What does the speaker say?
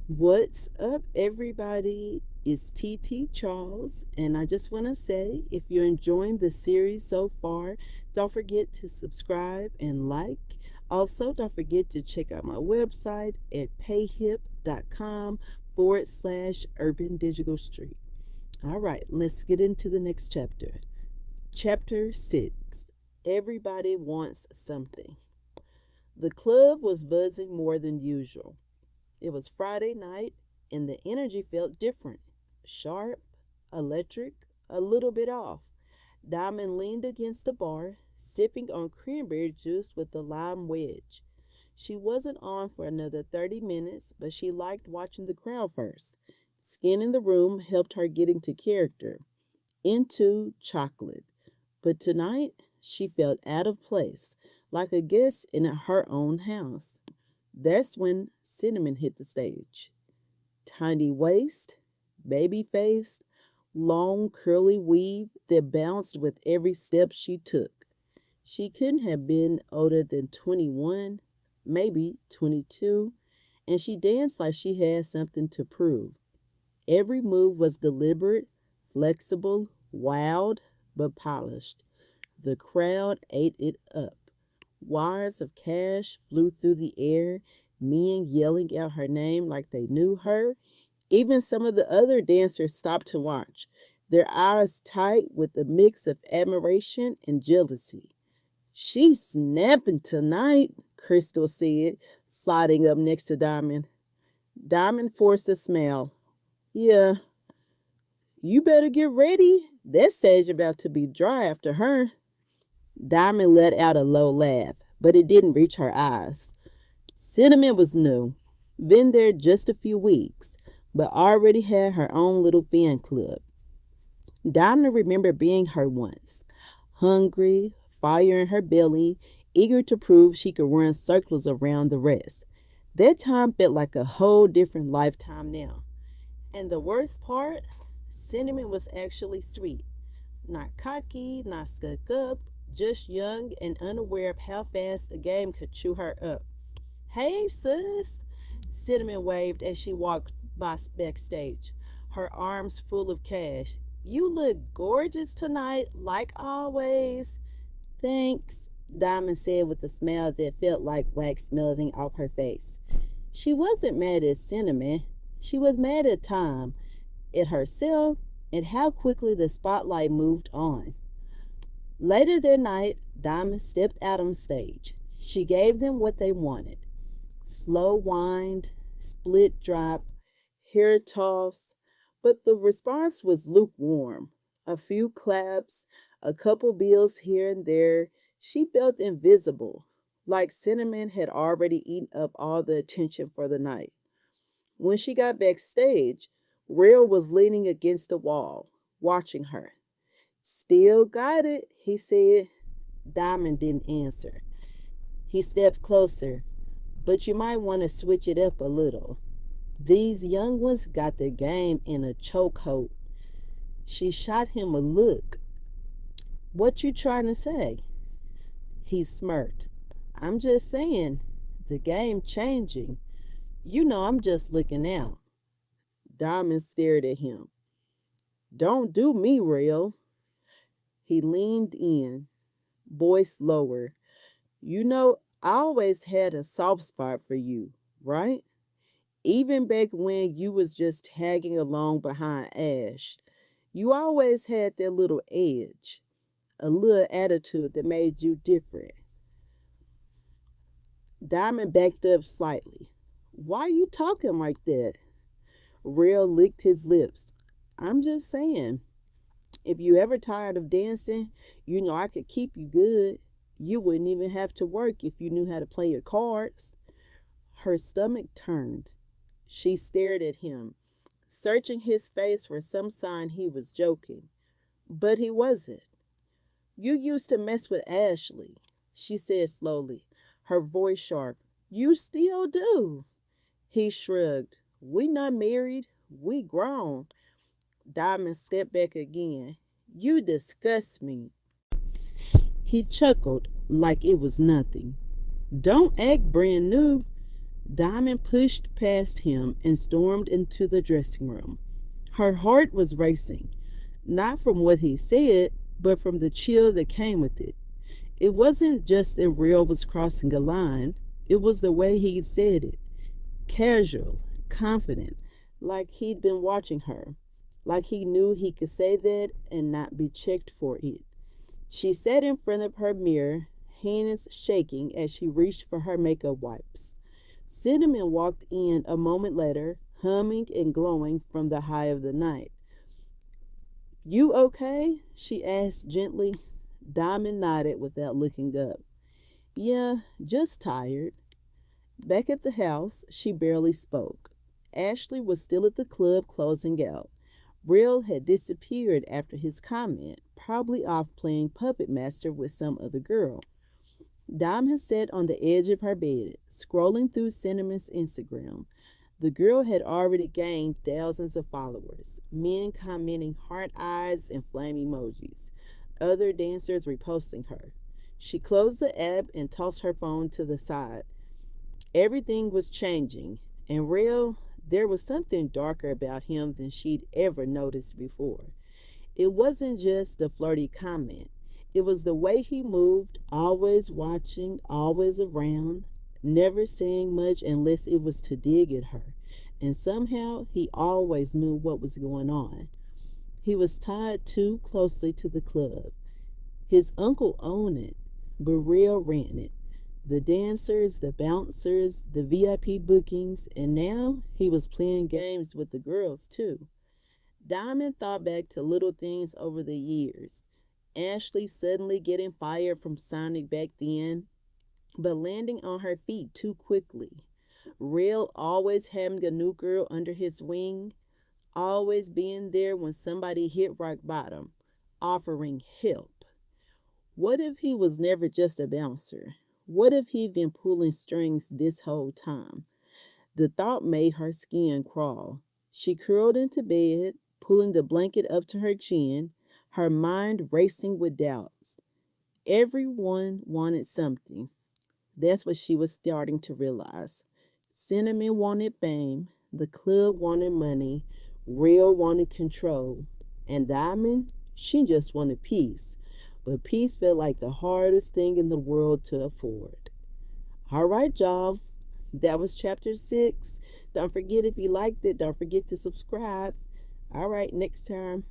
What's up, everybody? It's Tete Charles, and I just want to say if you're enjoying the series so far, don't forget to subscribe and like. Also, don't forget to check out my website at payhip.com/urban digital street. All right, let's get into the next chapter. Chapter 6. Everybody wants something. The club was buzzing more than usual. It was Friday night, and the energy felt different, sharp, electric, a little bit off. Diamond leaned against the bar, sipping on cranberry juice with a lime wedge. She wasn't on for another 30 minutes, but she liked watching the crowd first. Scanning the room helped her get into character, into chocolate. But tonight, she felt out of place, like a guest in her own house. That's when Cinnamon hit the stage. Tiny waist, baby face, long curly weave that bounced with every step she took. She couldn't have been older than 21, maybe 22, and she danced like she had something to prove. Every move was deliberate, flexible, wild, but polished. The crowd ate it up. Wires of cash flew through the air, men yelling out her name like they knew her. Even some of the other dancers stopped to watch, their eyes tight with a mix of admiration and jealousy. She's snapping tonight, Crystal said, sliding up next to Diamond. Diamond forced a smile. Yeah, you better get ready. That stage about to be dry after her. Diamond let out a low laugh, but it didn't reach her eyes. Cinnamon was new, been there just a few weeks, but already had her own little fan club. Diamond remembered being her once, hungry, fire in her belly, eager to prove she could run circles around the rest. That time felt like a whole different lifetime now. And the worst part, Cinnamon was actually sweet. Not cocky, not stuck up, just young and unaware of how fast the game could chew her up. Hey, sis, Cinnamon waved as she walked by backstage, her arms full of cash. You look gorgeous tonight, like always. Thanks, Diamond said with a smile that felt like wax melting off her face. She wasn't mad at Cinnamon. She was mad at time, at herself, and how quickly the spotlight moved on. Later that night, Diamond stepped out on stage. She gave them what they wanted. Slow wind, split drop, hair toss, but the response was lukewarm. A few claps, a couple bills here and there. She felt invisible, like Cinnamon had already eaten up all the attention for the night. When she got backstage, Real was leaning against the wall, watching her. Still got it, he said. Diamond didn't answer. He stepped closer. But you might want to switch it up a little. These young ones got the game in a chokehold. She shot him a look. What you trying to say? He smirked. I'm just saying, the game changing. You know I'm just looking out. Diamond stared at him. Don't do me, Real. He leaned in, voice lower. You know, I always had a soft spot for you, right? Even back when you was just tagging along behind Ash. You always had that little edge, a little attitude that made you different. Diamond backed up slightly. Why are you talking like that? Real licked his lips. I'm just saying, if you ever tired of dancing, you know I could keep you good. You wouldn't even have to work if you knew how to play your cards. Her stomach turned. She stared at him, searching his face for some sign he was joking. But he wasn't. You used to mess with Ashley, she said slowly, her voice sharp. You still do. He shrugged. We not married. We grown. Diamond stepped back again. You disgust me. He chuckled like it was nothing. Don't act brand new. Diamond pushed past him and stormed into the dressing room. Her heart was racing, not from what he said, but from the chill that came with it. It wasn't just that Real was crossing a line, it was the way he said it. Casual, confident, like he'd been watching her, like he knew he could say that and not be checked for it. She sat in front of her mirror, hands shaking as she reached for her makeup wipes. Cinnamon walked in a moment later, humming and glowing from the high of the night. "You okay?" she asked gently. Diamond nodded without looking up. "Yeah, just tired." Back at the house, she barely spoke. Ashley was still at the club closing out. Real had disappeared after his comment, probably off playing puppet master with some other girl. Diamond sat on the edge of her bed, scrolling through Cinnamon's Instagram. The girl had already gained thousands of followers, men commenting heart eyes and flame emojis, other dancers reposting her. She closed the app and tossed her phone to the side. Everything was changing, and there was something darker about him than she'd ever noticed before. It wasn't just the flirty comment. It was the way he moved, always watching, always around, never saying much unless it was to dig at her. And somehow he always knew what was going on. He was tied too closely to the club. His uncle owned it, but Real ran it. The dancers, the bouncers, the VIP bookings, and now he was playing games with the girls too. Diamond thought back to little things over the years. Ashley suddenly getting fired from Sonic back then, but landing on her feet too quickly. Real always having a new girl under his wing, always being there when somebody hit rock bottom, offering help. What if he was never just a bouncer? What if he'd been pulling strings this whole time? The thought made her skin crawl. She curled into bed, pulling the blanket up to her chin, her mind racing with doubts. Everyone wanted something. That's what she was starting to realize. Cinnamon wanted fame, the club wanted money, Real wanted control, and Diamond, she just wanted peace. But peace felt like the hardest thing in the world to afford. All right, y'all. That was chapter 6. Don't forget, if you liked it, don't forget to subscribe. All right, next time.